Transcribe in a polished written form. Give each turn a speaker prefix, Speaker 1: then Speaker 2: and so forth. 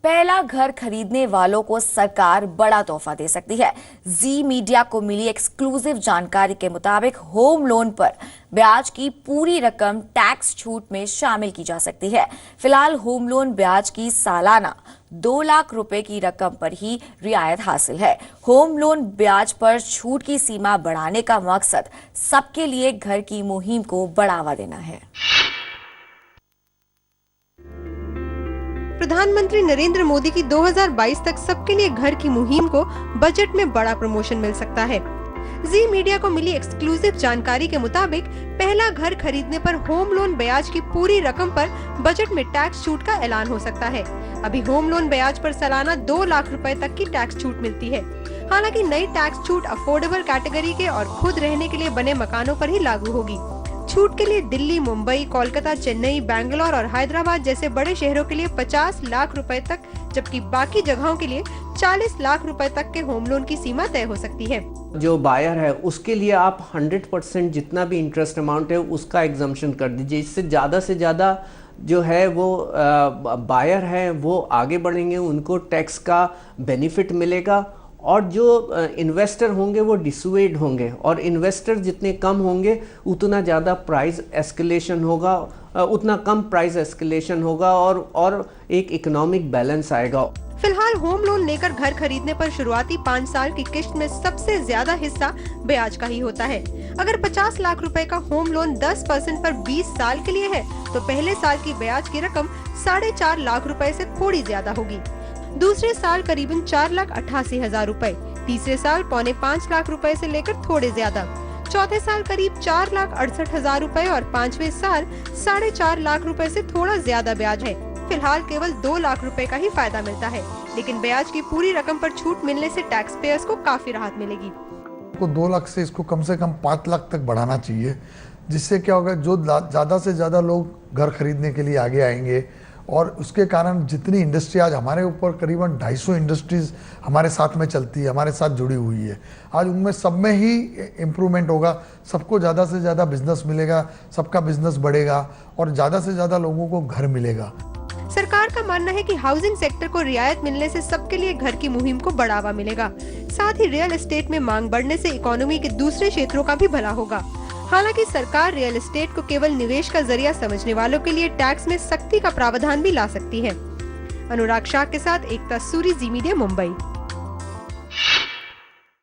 Speaker 1: पहला घर खरीदने वालों को सरकार बड़ा तोहफा दे सकती है। जी मीडिया को मिली एक्सक्लूसिव जानकारी के मुताबिक होम लोन पर ब्याज की पूरी रकम टैक्स छूट में शामिल की जा सकती है। फिलहाल होम लोन ब्याज की सालाना 2 लाख रुपए की रकम पर ही रियायत हासिल है। होम लोन ब्याज पर छूट की सीमा बढ़ाने का मकसद सबके लिए घर की मुहिम को बढ़ावा देना है।
Speaker 2: प्रधानमंत्री नरेंद्र मोदी की 2022 तक सबके लिए घर की मुहिम को बजट में बड़ा प्रमोशन मिल सकता है। जी मीडिया को मिली एक्सक्लूसिव जानकारी के मुताबिक पहला घर खरीदने पर होम लोन ब्याज की पूरी रकम पर बजट में टैक्स छूट का ऐलान हो सकता है। अभी होम लोन ब्याज पर सालाना 2 लाख रुपए तक की टैक्स छूट मिलती है। हालांकि नई टैक्स छूट अफोर्डेबल कैटेगरी के और खुद रहने के लिए बने मकानों पर ही लागू होगी। छूट के लिए दिल्ली, मुंबई, कोलकाता, चेन्नई, बैंगलोर और हैदराबाद जैसे बड़े शहरों के लिए 50 लाख रुपए तक, जबकि बाकी जगहों के लिए 40 लाख रुपए तक के होम लोन की सीमा तय हो सकती है।
Speaker 3: जो बायर है उसके लिए आप 100% जितना भी इंटरेस्ट अमाउंट है उसका एग्जम्पशन कर दीजिए। इससे ज़्यादा से ज़्यादा जो है वो बायर है वो आगे बढ़ेंगे, उनको टैक्स का बेनिफिट मिलेगा और जो इन्वेस्टर होंगे वो डिसुएड होंगे, और इन्वेस्टर जितने कम होंगे उतना ज़्यादा प्राइस एस्केलेशन होगा, उतना कम प्राइस एस्केलेशन होगा और एक इकोनॉमिक बैलेंस आएगा।
Speaker 2: फिलहाल होम लोन लेकर घर खरीदने पर शुरुआती 5 साल की किश्त में सबसे ज्यादा हिस्सा ब्याज का ही होता है। अगर 50 लाख रुपए का होम लोन 10% पर 20 साल के लिए है तो पहले साल की ब्याज की रकम 4.5 लाख रुपए से थोड़ी ज्यादा होगी। दूसरे साल करीबन 4,88,000 रुपए, तीसरे साल 4.5 लाख रुपए से लेकर थोड़े ज्यादा, चौथे साल करीब 4,68,000 रुपए और 5वें साल 4.5 लाख रुपए से थोड़ा ज्यादा ब्याज है। फिलहाल केवल 2 लाख रुपए का ही फायदा मिलता है, लेकिन ब्याज की पूरी रकम पर छूट मिलने से टैक्स पेयर्स को काफी राहत मिलेगी।
Speaker 4: 2 लाख से इसको कम से कम 5 लाख तक बढ़ाना चाहिए, जिससे क्या होगा, जो ज़्यादा से ज़्यादा लोग घर खरीदने के लिए आगे आएंगे और उसके कारण जितनी इंडस्ट्री आज हमारे ऊपर करीबन 250 इंडस्ट्रीज़ हमारे साथ में चलती है, हमारे साथ जुड़ी हुई है, आज उनमें सब में ही इम्प्रूवमेंट होगा, सबको ज़्यादा से ज़्यादा बिजनेस मिलेगा, सबका बिजनेस बढ़ेगा और ज़्यादा से ज़्यादा लोगों को घर मिलेगा।
Speaker 2: सरकार का मानना है कि हाउसिंग सेक्टर को रियायत मिलने से सबके लिए घर की मुहिम को बढ़ावा मिलेगा। साथ ही रियल एस्टेट में मांग बढ़ने से इकोनॉमी के दूसरे क्षेत्रों का भी भला होगा। हालांकि सरकार रियल एस्टेट को केवल निवेश का जरिया समझने वालों के लिए टैक्स में सख्ती का प्रावधान भी ला सकती है। अनुराग शाह के साथ एकता सूरी, जी मीडिया, मुंबई।